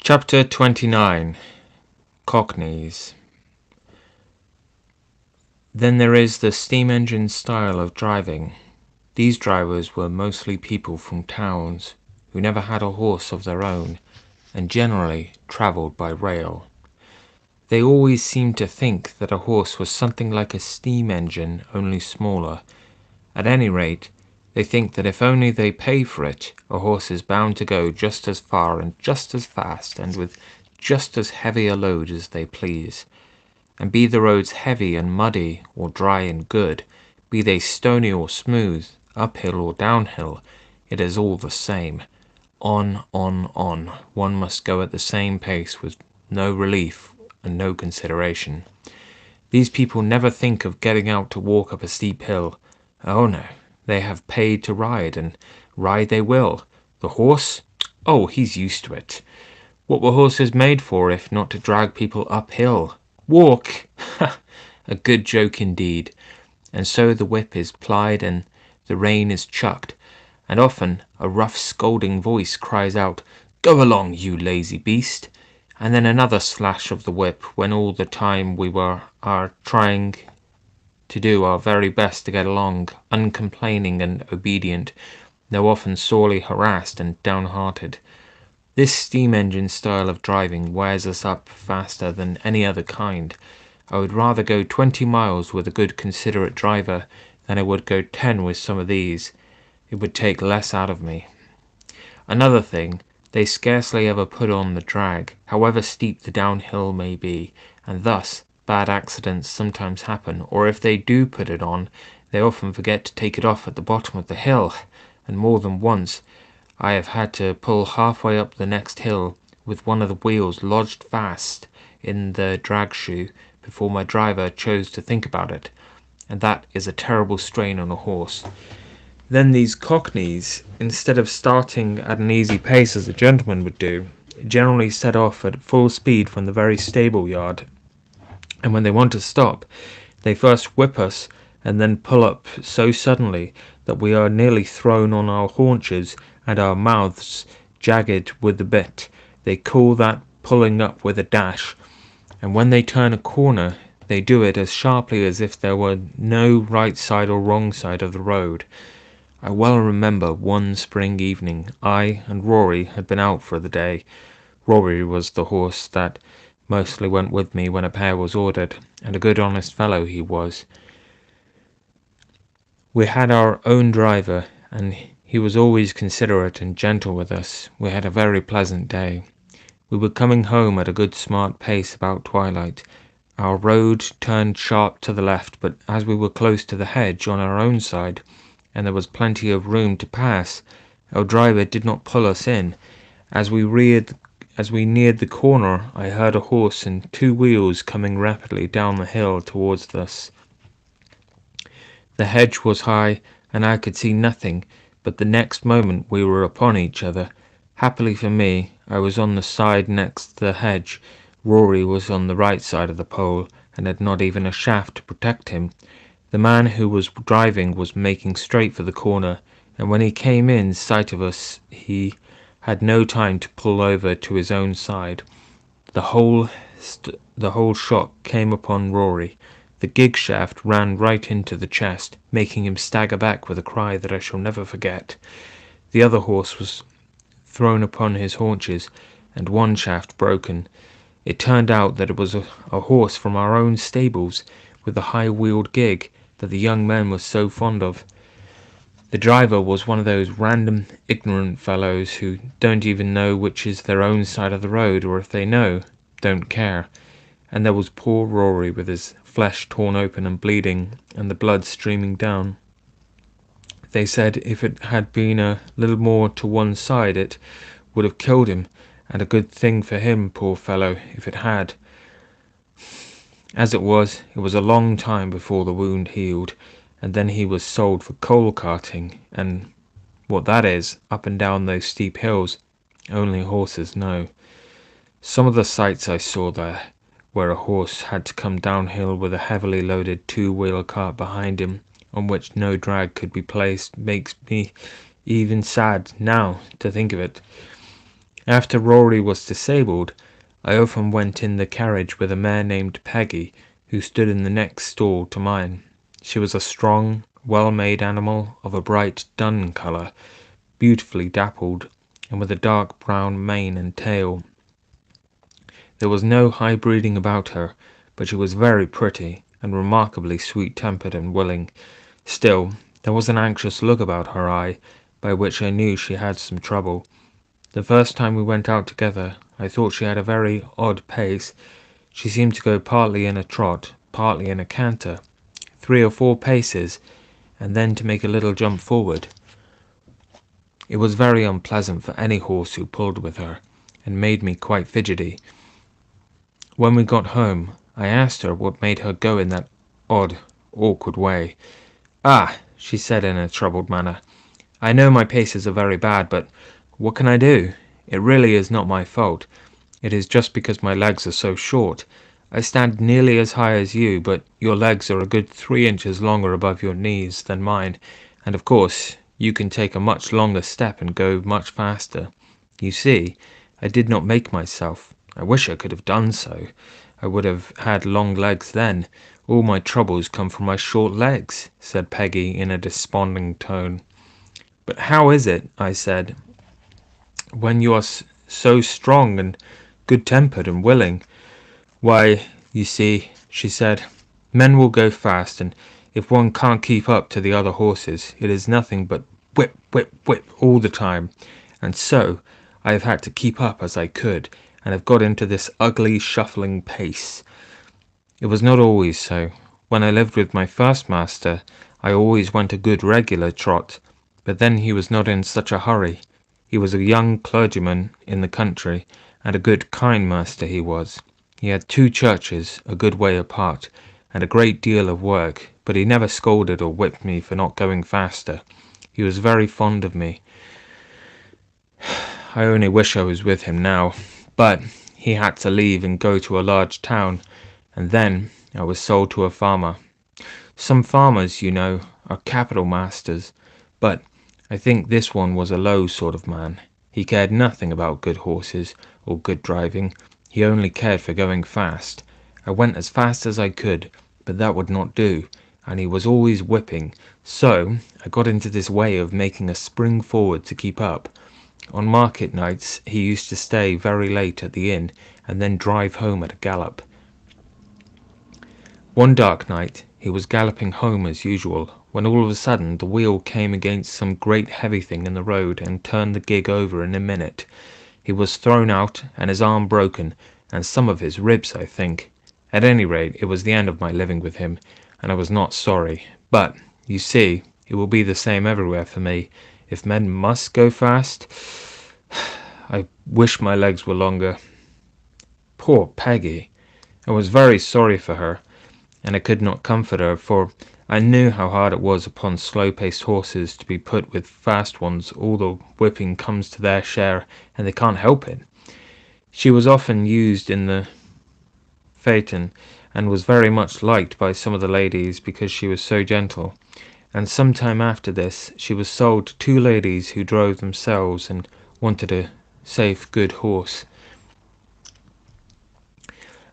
Chapter 29. Cockneys. Then there is the steam engine style of driving. These drivers were mostly people from towns, who never had a horse of their own, and generally travelled by rail. They always seemed to think that a horse was something like a steam engine, only smaller. At any rate, they think that if only they pay for it, a horse is bound to go just as far and just as fast and with just as heavy a load as they please. And be the roads heavy and muddy, or dry and good, be they stony or smooth, uphill or downhill, it is all the same. On, one must go at the same pace with no relief and no consideration. These people never think of getting out to walk up a steep hill. Oh no, they have paid to ride, and ride they will. The horse? Oh, he's used to it. What were horses made for if not to drag people uphill? Walk! A good joke indeed. And so the whip is plied and the rein is chucked, and often a rough scolding voice cries out, "Go along, you lazy beast!" And then another slash of the whip, when all the time we are trying to do our very best to get along, uncomplaining and obedient, though often sorely harassed and downhearted. This steam engine style of driving wears us up faster than any other kind. I would rather go 20 miles with a good considerate driver than I would go 10 with some of these. It would take less out of me. Another thing, they scarcely ever put on the drag, however steep the downhill may be, and thus bad accidents sometimes happen, or if they do put it on, they often forget to take it off at the bottom of the hill, and more than once I have had to pull halfway up the next hill with one of the wheels lodged fast in the drag shoe before my driver chose to think about it, and that is a terrible strain on a horse. Then these cockneys, instead of starting at an easy pace as a gentleman would do, generally set off at full speed from the very stable yard, and when they want to stop, they first whip us and then pull up so suddenly that we are nearly thrown on our haunches and our mouths jagged with the bit. They call that pulling up with a dash, and when they turn a corner, they do it as sharply as if there were no right side or wrong side of the road. I well remember one spring evening I and Rory had been out for the day. Rory was the horse that mostly went with me when a pair was ordered, and a good honest fellow he was. We had our own driver, and he was always considerate and gentle with us. We had a very pleasant day. We were coming home at a good smart pace about twilight. Our road turned sharp to the left, but as we were close to the hedge on our own side, and there was plenty of room to pass, our driver did not pull us in. As we neared the corner, I heard a horse and 2 wheels coming rapidly down the hill towards us. The hedge was high, and I could see nothing, but the next moment we were upon each other. Happily for me, I was on the side next the hedge. Rory was on the right side of the pole, and had not even a shaft to protect him. The man who was driving was making straight for the corner, and when he came in sight of us he had no time to pull over to his own side. The whole shock came upon Rory. The gig shaft ran right into the chest, making him stagger back with a cry that I shall never forget. The other horse was thrown upon his haunches, and one shaft broken. It turned out that it was a horse from our own stables, with the high-wheeled gig that the young men were so fond of. The driver was one of those random, ignorant fellows who don't even know which is their own side of the road, or if they know, don't care. And there was poor Rory with his flesh torn open and bleeding, and the blood streaming down. They said if it had been a little more to one side it would have killed him, and a good thing for him, poor fellow, if it had. As it was a long time before the wound healed, and then he was sold for coal carting, and what that is, up and down those steep hills, only horses know. Some of the sights I saw there, where a horse had to come downhill with a heavily loaded 2-wheel cart behind him, on which no drag could be placed, makes me even sad now to think of it. After Rory was disabled, I often went in the carriage with a mare named Peggy, who stood in the next stall to mine. She was a strong, well-made animal of a bright dun colour, beautifully dappled, and with a dark brown mane and tail. There was no high breeding about her, but she was very pretty, and remarkably sweet-tempered and willing. Still, there was an anxious look about her eye, by which I knew she had some trouble. The first time we went out together, I thought she had a very odd pace. She seemed to go partly in a trot, partly in a canter, 3 or 4 paces, and then to make a little jump forward. It was very unpleasant for any horse who pulled with her, and made me quite fidgety. When we got home, I asked her what made her go in that odd, awkward way. "Ah," she said in a troubled manner, "I know my paces are very bad, but what can I do? It really is not my fault. It is just because my legs are so short. I stand nearly as high as you, but your legs are a good 3 inches longer above your knees than mine, and of course you can take a much longer step and go much faster. You see, I did not make myself. I wish I could have done so. I would have had long legs then. All my troubles come from my short legs," said Peggy in a desponding tone. "But how is it," I said, "when you are so strong and good-tempered and willing?" "Why, you see," she said, "men will go fast, and if one can't keep up to the other horses, it is nothing but whip, whip, whip all the time, and so I have had to keep up as I could, and have got into this ugly shuffling pace. It was not always so. When I lived with my first master, I always went a good regular trot, but then he was not in such a hurry. He was a young clergyman in the country, and a good kind master he was. He had 2 churches a good way apart, and a great deal of work, but he never scolded or whipped me for not going faster. He was very fond of me. I only wish I was with him now, but he had to leave and go to a large town, and then I was sold to a farmer. Some farmers, you know, are capital masters, but I think this one was a low sort of man. He cared nothing about good horses or good driving. He only cared for going fast. I went as fast as I could, but that would not do, and he was always whipping, so I got into this way of making a spring forward to keep up. On market nights he used to stay very late at the inn, and then drive home at a gallop. One dark night he was galloping home as usual, when all of a sudden the wheel came against some great heavy thing in the road and turned the gig over in a minute. He was thrown out, and his arm broken, and some of his ribs, I think. At any rate, it was the end of my living with him, and I was not sorry. But, you see, it will be the same everywhere for me. If men must go fast, I wish my legs were longer. Poor Peggy! I was very sorry for her, and I could not comfort her, for I knew how hard it was upon slow-paced horses to be put with fast ones. All the whipping comes to their share, and they can't help it. She was often used in the phaeton, and was very much liked by some of the ladies because she was so gentle. And some time after this she was sold to 2 ladies who drove themselves and wanted a safe, good horse.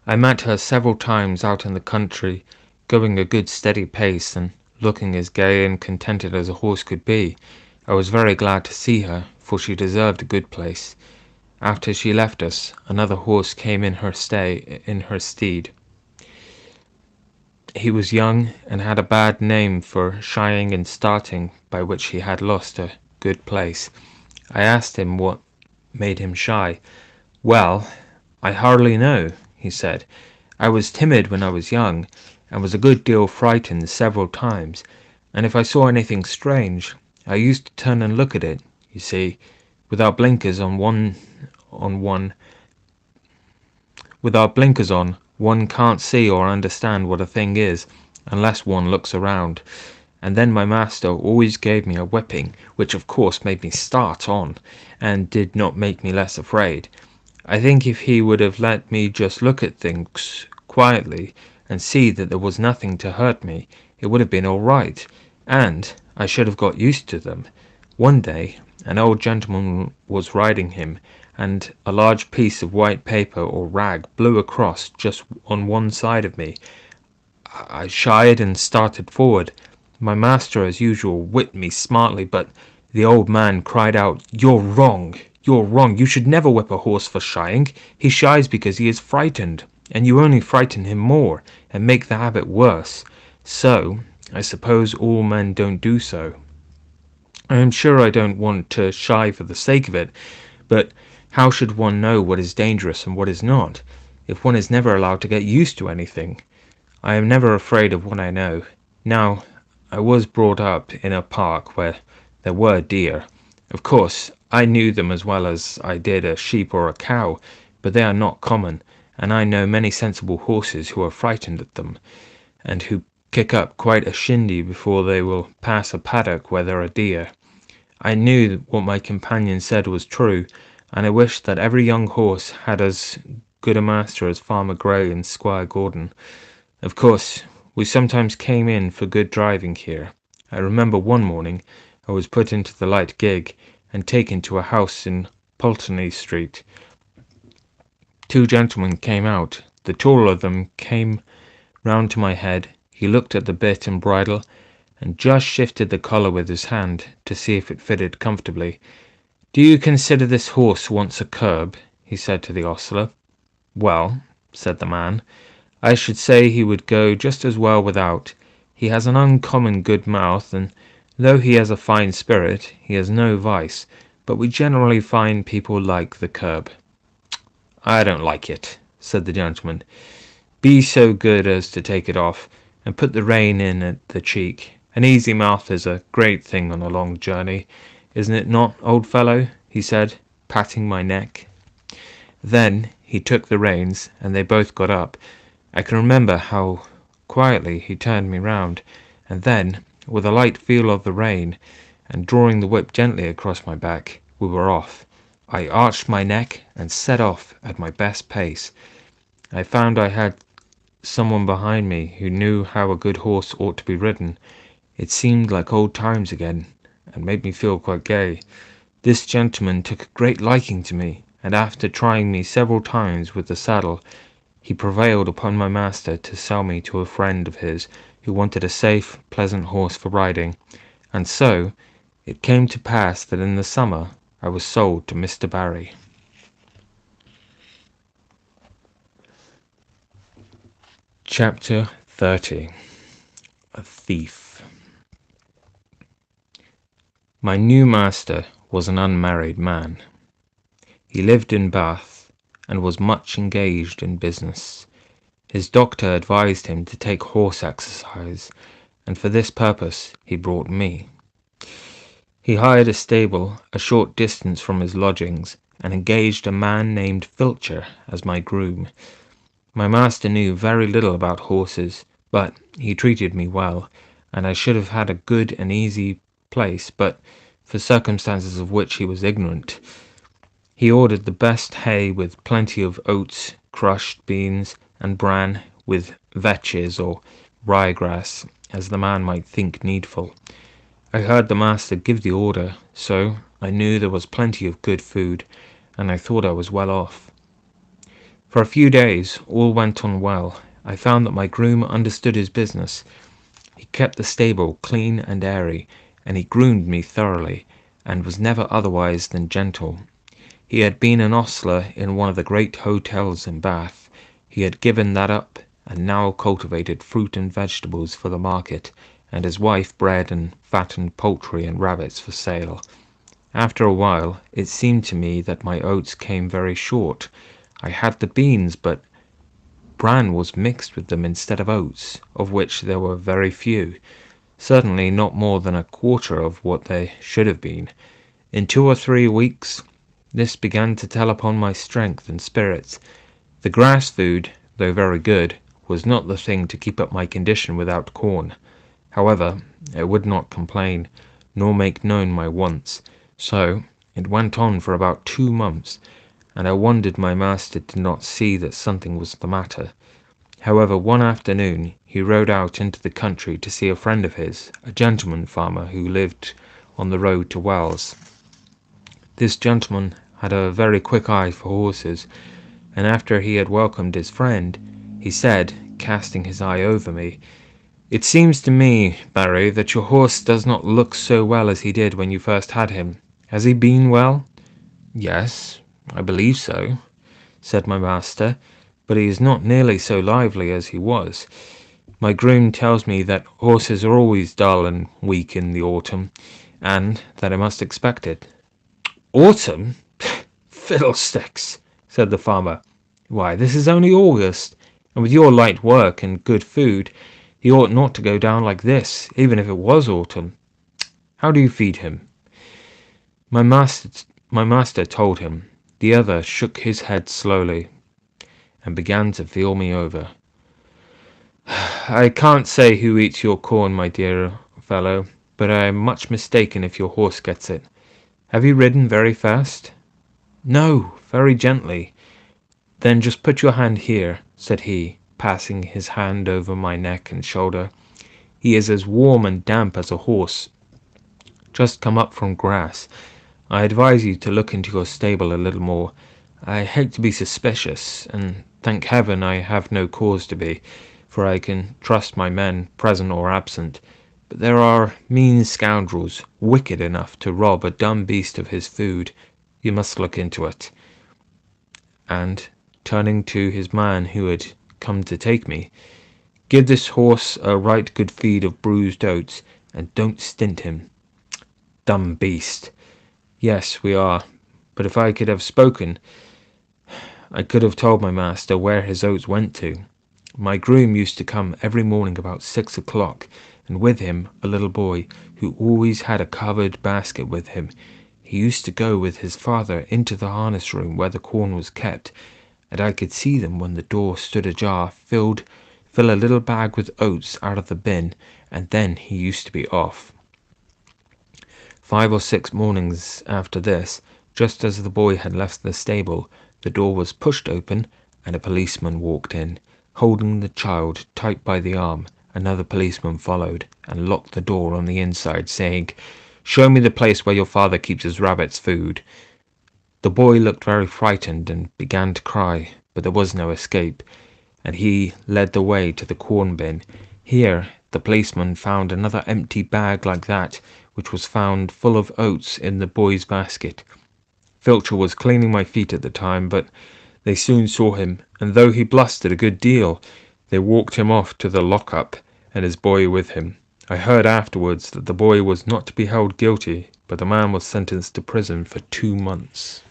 I met her several times out in the country, going a good steady pace, and looking as gay and contented as a horse could be. I was very glad to see her, for she deserved a good place. After she left us, another horse came in her stead. He was young, and had a bad name for shying and starting, by which he had lost a good place. I asked him what made him shy. "Well, I hardly know," he said. "I was timid when I was young, and was a good deal frightened several times, and if I saw anything strange, I used to turn and look at it. You see, without blinkers on, one can't see or understand what a thing is, unless one looks around. And then my master always gave me a whipping, which of course made me start on, and did not make me less afraid. I think if he would have let me just look at things quietly, and see that there was nothing to hurt me, it would have been all right, and I should have got used to them. One day an old gentleman was riding him, and a large piece of white paper or rag blew across just on one side of me. I shied and started forward. My master, as usual, whipped me smartly, but the old man cried out, "You're wrong! You're wrong! You should never whip a horse for shying. He shies because he is frightened, and you only frighten him more, and make the habit worse. So, I suppose all men don't do so. I am sure I don't want to shy for the sake of it, but how should one know what is dangerous and what is not, if one is never allowed to get used to anything? I am never afraid of what I know. Now, I was brought up in a park where there were deer. Of course, I knew them as well as I did a sheep or a cow, but they are not common, and I know many sensible horses who are frightened at them, and who kick up quite a shindy before they will pass a paddock where there are deer. I knew what my companion said was true, and I wished that every young horse had as good a master as Farmer Grey and Squire Gordon. Of course, we sometimes came in for good driving here. I remember one morning I was put into the light gig and taken to a house in Pulteney Street. Two gentlemen came out. The taller of them came round to my head. He looked at the bit and bridle, and just shifted the collar with his hand to see if it fitted comfortably. "Do you consider this horse wants a curb?" he said to the ostler. "Well," said the man, "I should say he would go just as well without. He has an uncommon good mouth, and though he has a fine spirit, he has no vice, but we generally find people like the curb." "I don't like it," said the gentleman. "Be so good as to take it off, and put the rein in at the cheek. An easy mouth is a great thing on a long journey, isn't it not, old fellow?" he said, patting my neck. Then he took the reins, and they both got up. I can remember how quietly he turned me round, and then, with a light feel of the rein, and drawing the whip gently across my back, we were off. I arched my neck and set off at my best pace. I found I had someone behind me who knew how a good horse ought to be ridden. It seemed like old times again, and made me feel quite gay. This gentleman took a great liking to me, and after trying me several times with the saddle, he prevailed upon my master to sell me to a friend of his who wanted a safe, pleasant horse for riding, and so it came to pass that in the summer I was sold to Mr. Barry. Chapter 30. A Thief. My new master was an unmarried man. He lived in Bath, and was much engaged in business. His doctor advised him to take horse exercise, and for this purpose he brought me. He hired a stable a short distance from his lodgings, and engaged a man named Filcher as my groom. My master knew very little about horses, but he treated me well, and I should have had a good and easy place, but for circumstances of which he was ignorant. He ordered the best hay with plenty of oats, crushed beans, and bran, with vetches or ryegrass, as the man might think needful. I heard the master give the order, so I knew there was plenty of good food, and I thought I was well off. For a few days all went on well. I found that my groom understood his business. He kept the stable clean and airy, and he groomed me thoroughly, and was never otherwise than gentle. He had been an ostler in one of the great hotels in Bath. He had given that up, and now cultivated fruit and vegetables for the market, and his wife bred and fattened poultry and rabbits for sale. After a while it seemed to me that my oats came very short. I had the beans, but bran was mixed with them instead of oats, of which there were very few, certainly not more than a quarter of what they should have been. In 2 or 3 weeks this began to tell upon my strength and spirits. The grass food, though very good, was not the thing to keep up my condition without corn. However, I would not complain, nor make known my wants, so it went on for about 2 months, and I wondered my master did not see that something was the matter. However, one afternoon he rode out into the country to see a friend of his, a gentleman farmer who lived on the road to Wells. This gentleman had a very quick eye for horses, and after he had welcomed his friend, he said, casting his eye over me, "It seems to me, Barry, that your horse does not look so well as he did when you first had him. Has he been well?" "Yes, I believe so," said my master, "but he is not nearly so lively as he was. My groom tells me that horses are always dull and weak in the autumn, and that I must expect it." "Autumn? Fiddlesticks!" said the farmer. "Why, this is only August, and with your light work and good food, he ought not to go down like this, even if it was autumn. How do you feed him?" My master told him. The other shook his head slowly and began to feel me over. "I can't say who eats your corn, my dear fellow, but I am much mistaken if your horse gets it. Have you ridden very fast?" "No, very gently." "Then just put your hand here," said he, passing his hand over my neck and shoulder. "He is as warm and damp as a horse, just come up from grass. I advise you to look into your stable a little more. I hate to be suspicious, and thank heaven I have no cause to be, for I can trust my men, present or absent. But there are mean scoundrels, wicked enough to rob a dumb beast of his food. You must look into it." And, turning to his man who had come to take me, "Give this horse a right good feed of bruised oats, and don't stint him." Dumb beast! Yes, we are. But if I could have spoken, I could have told my master where his oats went to. My groom used to come every morning about 6 o'clock, and with him a little boy, who always had a covered basket with him. He used to go with his father into the harness room where the corn was kept, and I could see them when the door stood ajar, fill a little bag with oats out of the bin, and then he used to be off. 5 or 6 mornings after this, just as the boy had left the stable, the door was pushed open, and a policeman walked in, holding the child tight by the arm. Another policeman followed, and locked the door on the inside, saying, "Show me the place where your father keeps his rabbits' food." The boy looked very frightened and began to cry, but there was no escape, and he led the way to the corn bin. Here the policeman found another empty bag like that, which was found full of oats in the boy's basket. Filcher was cleaning my feet at the time, but they soon saw him, and though he blustered a good deal, they walked him off to the lock-up, and his boy with him. I heard afterwards that the boy was not to be held guilty, but the man was sentenced to prison for 2 months.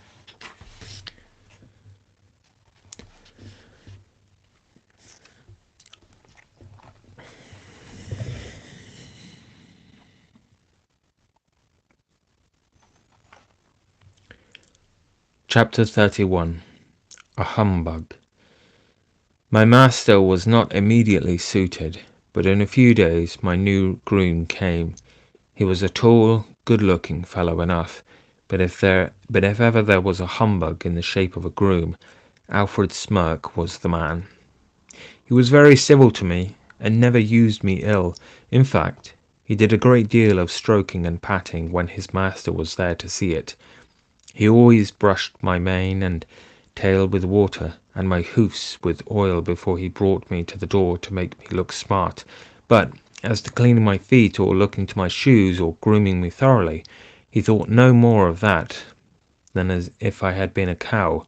Chapter 31. A Humbug. My master was not immediately suited, but in a few days my new groom came. He was a tall, good-looking fellow enough, but if ever there was a humbug in the shape of a groom, Alfred Smirk was the man. He was very civil to me, and never used me ill. In fact, he did a great deal of stroking and patting when his master was there to see it. He always brushed my mane and tail with water, and my hoofs with oil before he brought me to the door to make me look smart. But as to cleaning my feet, or looking to my shoes, or grooming me thoroughly, he thought no more of that than as if I had been a cow.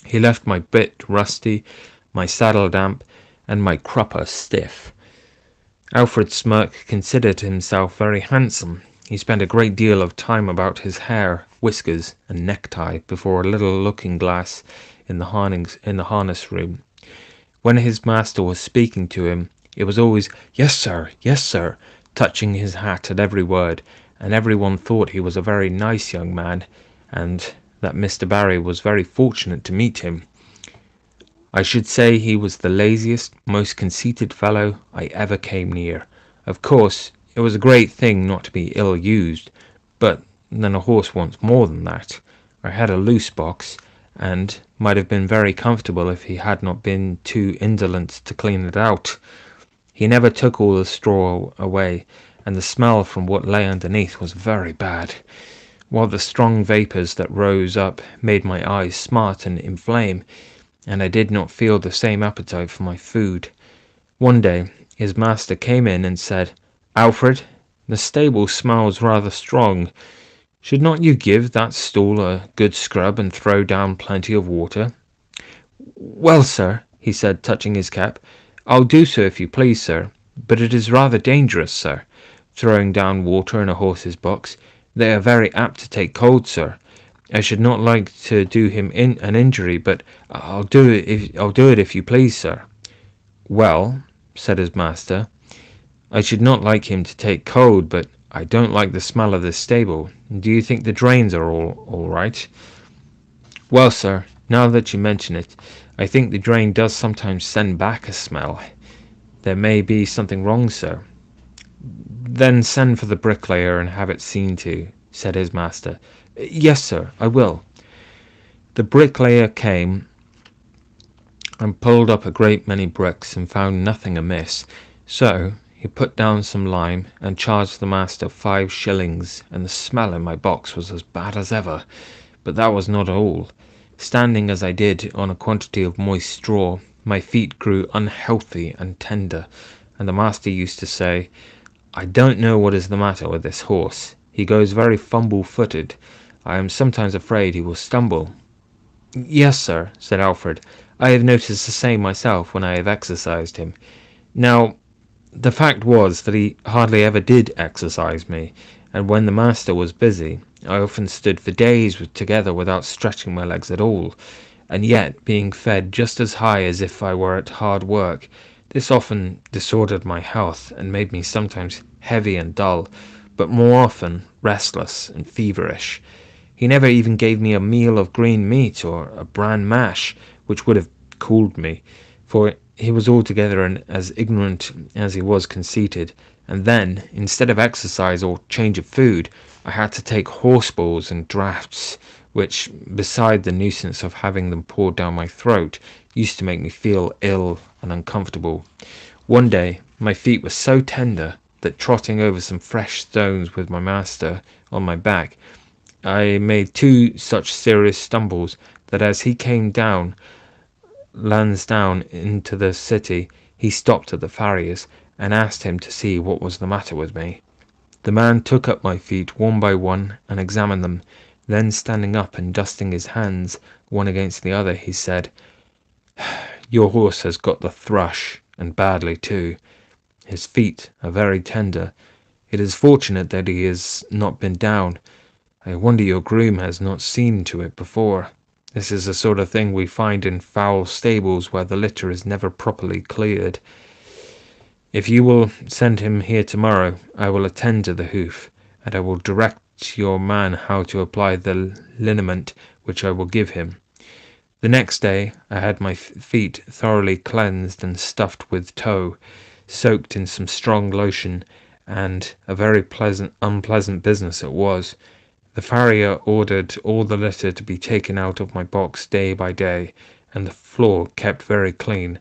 He left my bit rusty, my saddle damp, and my crupper stiff. Alfred Smirk considered himself very handsome. He spent a great deal of time about his hair, whiskers, and necktie before a little looking-glass in the harness room. When his master was speaking to him, it was always, "Yes, sir," touching his hat at every word, and everyone thought he was a very nice young man, and that Mr. Barry was very fortunate to meet him. I should say he was the laziest, most conceited fellow I ever came near. Of course, it was a great thing not to be ill-used, but then a horse wants more than that. I had a loose box, and might have been very comfortable if he had not been too indolent to clean it out. He never took all the straw away, and the smell from what lay underneath was very bad. while the strong vapours that rose up made my eyes smart and inflame, and I did not feel the same appetite for my food. One day his master came in and said, "Alfred, the stable smells rather strong. Should not you give that stool a good scrub and throw down plenty of water?" "Well, sir," he said, touching his cap, "I'll do so if you please, sir. But it is rather dangerous, sir, throwing down water in a horse's box. They are very apt to take cold, sir. I should not like to do him an injury, but I'll do it if you please, sir." "Well," said his master, "I should not like him to take cold, but I don't like the smell of this stable. Do you think the drains are all right?" "Well, sir, now that you mention it, I think the drain does sometimes send back a smell. There may be something wrong, sir." "Then send for the bricklayer and have it seen to," said his master. "Yes, sir, I will." The bricklayer came and pulled up a great many bricks and found nothing amiss, so he put down some lime and charged the master 5 shillings, and the smell in my box was as bad as ever. But that was not all. Standing as I did on a quantity of moist straw, my feet grew unhealthy and tender, and the master used to say, "I don't know what is the matter with this horse. He goes very fumble-footed. I am sometimes afraid he will stumble." "Yes, sir," said Alfred. "I have noticed the same myself when I have exercised him." Now, the fact was that he hardly ever did exercise me, and when the master was busy, I often stood for days together without stretching my legs at all, and yet being fed just as high as if I were at hard work. This often disordered my health, and made me sometimes heavy and dull, but more often restless and feverish. He never even gave me a meal of green meat or a bran mash, which would have cooled me, for he was altogether as ignorant as he was conceited. And then, instead of exercise or change of food, I had to take horse balls and draughts, which, beside the nuisance of having them poured down my throat, used to make me feel ill and uncomfortable. One day my feet were so tender that, trotting over some fresh stones with my master on my back, I made 2 such serious stumbles that as he came down Lansdowne into the city, he stopped at the farrier's and asked him to see what was the matter with me. The man took up my feet one by one and examined them. Then, standing up and dusting his hands one against the other, he said, "Your horse has got the thrush, and badly too. His feet are very tender. It is fortunate that he has not been down. I wonder your groom has not seen to it before. This is the sort of thing we find in foul stables where the litter is never properly cleared. If you will send him here tomorrow, I will attend to the hoof, and I will direct your man how to apply the liniment which I will give him." The next day I had my feet thoroughly cleansed and stuffed with tow, soaked in some strong lotion, and a very unpleasant business it was. The farrier ordered all the litter to be taken out of my box day by day, and the floor kept very clean.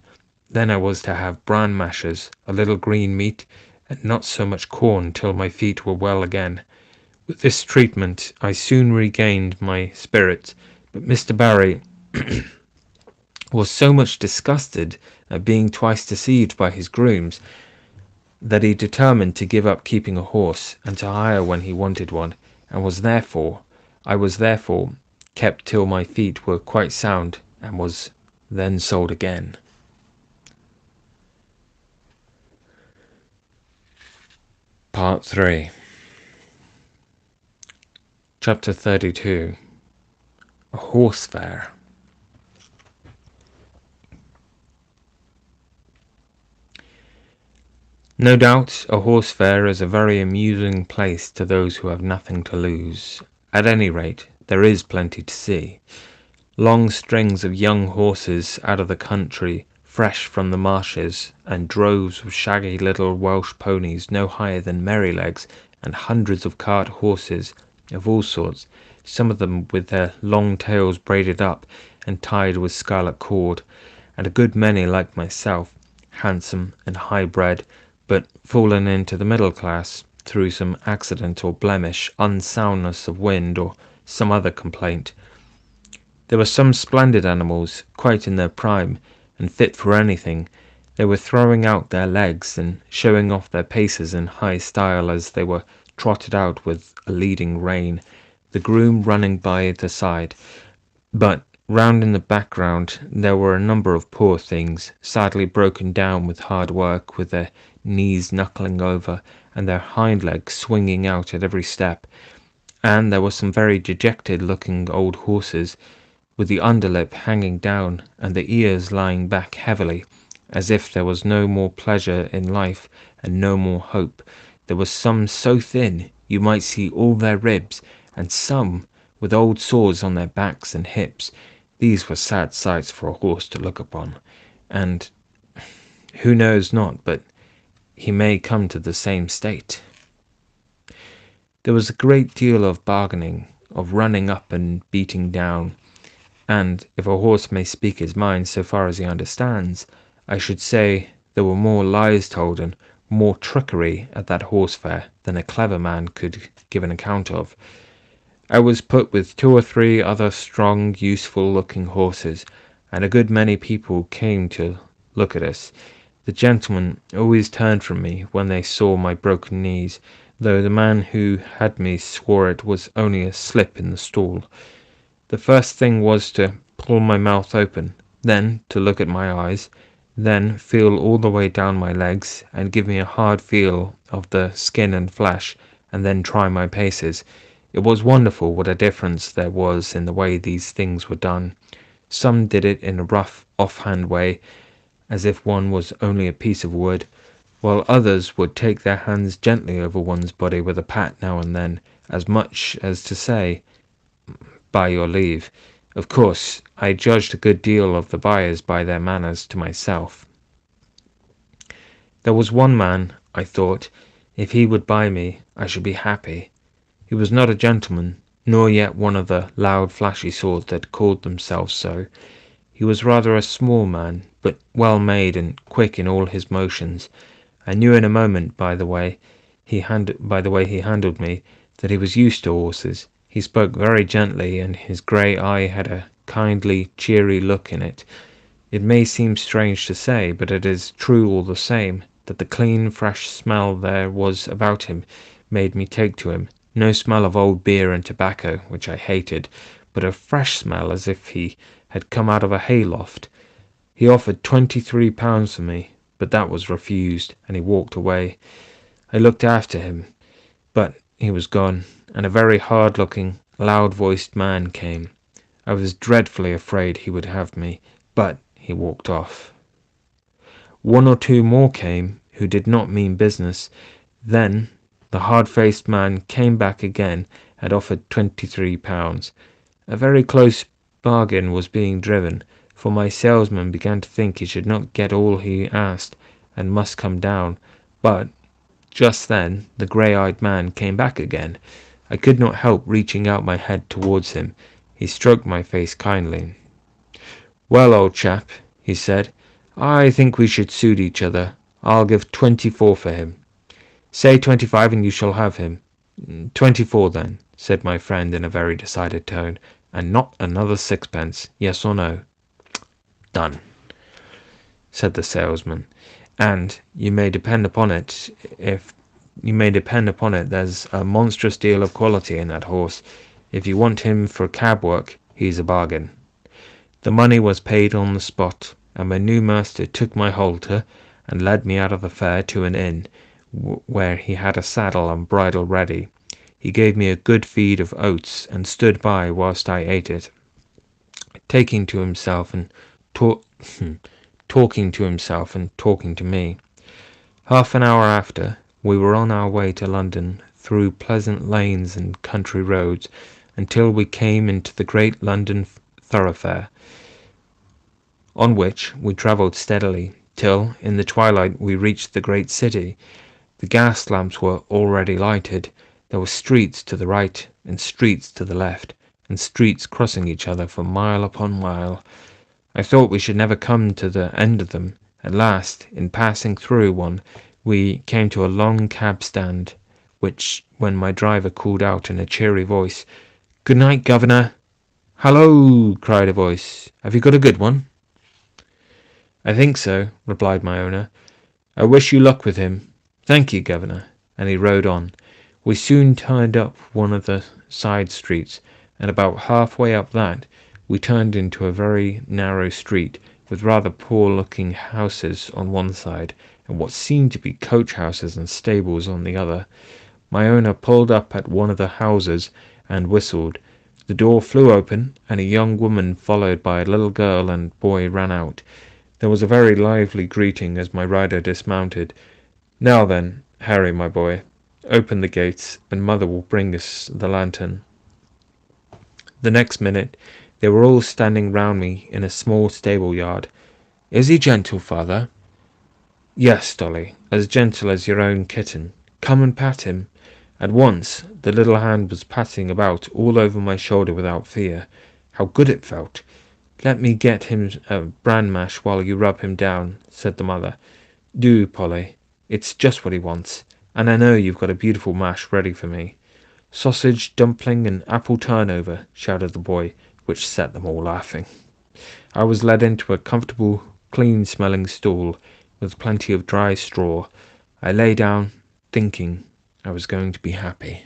Then I was to have bran mashers, a little green meat, and not so much corn till my feet were well again. With this treatment I soon regained my spirits, but Mr. Barry was so much disgusted at being twice deceived by his grooms that he determined to give up keeping a horse and to hire when he wanted one, and I was therefore kept till my feet were quite sound, and was then sold again. Part 3. Chapter 32. A Horse Fair. No doubt a horse fair is a very amusing place to those who have nothing to lose. At any rate, there is plenty to see. Long strings of young horses out of the country, fresh from the marshes, and droves of shaggy little Welsh ponies no higher than Merrylegs, and hundreds of cart horses of all sorts, some of them with their long tails braided up and tied with scarlet cord, and a good many like myself, handsome and high-bred, but fallen into the middle class, through some accident or blemish, unsoundness of wind, or some other complaint. There were some splendid animals, quite in their prime, and fit for anything. They were throwing out their legs and showing off their paces in high style as they were trotted out with a leading rein, the groom running by the side. But round in the background there were a number of poor things, sadly broken down with hard work, with their knees knuckling over and their hind legs swinging out at every step. And there were some very dejected-looking old horses, with the underlip hanging down and the ears lying back heavily, as if there was no more pleasure in life and no more hope. There were some so thin you might see all their ribs, and some with old sores on their backs and hips. These were sad sights for a horse to look upon, and who knows not but he may come to the same state. There was a great deal of bargaining, of running up and beating down, and if a horse may speak his mind so far as he understands, I should say there were more lies told and more trickery at that horse fair than a clever man could give an account of. I was put with 2 or 3 other strong, useful-looking horses, and a good many people came to look at us. The gentlemen always turned from me when they saw my broken knees, though the man who had me swore it was only a slip in the stall. The first thing was to pull my mouth open, then to look at my eyes, then feel all the way down my legs, and give me a hard feel of the skin and flesh, and then try my paces. It was wonderful what a difference there was in the way these things were done. Some did it in a rough, off-hand way, as if one was only a piece of wood, while others would take their hands gently over one's body with a pat now and then, as much as to say, "By your leave." Of course, I judged a good deal of the buyers by their manners to myself. There was one man, I thought, if he would buy me, I should be happy. He was not a gentleman, nor yet one of the loud flashy sort that called themselves so. He was rather a small man, but well made and quick in all his motions. I knew in a moment by the way he handled me that he was used to horses. He spoke very gently, and his grey eye had a kindly, cheery look in it. It may seem strange to say, but it is true all the same, that the clean, fresh smell there was about him made me take to him. No smell of old beer and tobacco, which I hated, but a fresh smell as if he had come out of a hayloft. He offered £23 for me, but that was refused, and he walked away. I looked after him, but he was gone, and a very hard-looking, loud-voiced man came. I was dreadfully afraid he would have me, but he walked off. 1 or 2 more came, who did not mean business. Then the hard-faced man came back again and offered £23. A very close bargain was being driven, for my salesman began to think he should not get all he asked, and must come down. But just then the grey-eyed man came back again. I could not help reaching out my head towards him. He stroked my face kindly. "Well, old chap," he said, "I think we should suit each other. I'll give 24 for him." "Say 25 and you shall have him." "24 then," said my friend in a very decided tone, "and not another sixpence, yes or no?" "Done," said the salesman, "and you may depend upon it there's a monstrous deal of quality in that horse. If you want him for cab work, he's a bargain." The money was paid on the spot, and my new master took my halter and led me out of the fair to an inn, where he had a saddle and bridle ready. He gave me a good feed of oats, and stood by whilst I ate it, talking to himself and talking to me. Half an hour after, we were on our way to London, through pleasant lanes and country roads, until we came into the great London thoroughfare, on which we travelled steadily, till in the twilight we reached the great city. The gas lamps were already lighted. There were streets to the right, and streets to the left, and streets crossing each other for mile upon mile. I thought we should never come to the end of them. At last, in passing through one, we came to a long cab stand, when my driver called out in a cheery voice, "Good night, Governor." "Hallo!" cried a voice. "Have you got a good one?" "I think so," replied my owner. "I wish you luck with him." "Thank you, Governor." And he rode on. We soon turned up one of the side streets, and about halfway up that, we turned into a very narrow street, with rather poor-looking houses on one side, and what seemed to be coach houses and stables on the other. My owner pulled up at one of the houses and whistled. The door flew open, and a young woman followed by a little girl and boy ran out. There was a very lively greeting as my rider dismounted. "Now then, Harry, my boy, open the gates, and mother will bring us the lantern." The next minute they were all standing round me in a small stable yard. "Is he gentle, father?" "Yes, Dolly, as gentle as your own kitten. Come and pat him." At once the little hand was passing about all over my shoulder without fear. How good it felt! "Let me get him a bran mash while you rub him down," said the mother. "Do, Polly. It's just what he wants, and I know you've got a beautiful mash ready for me." "Sausage, dumpling, and apple turnover," shouted the boy, which set them all laughing. I was led into a comfortable, clean-smelling stool, with plenty of dry straw. I lay down, thinking I was going to be happy.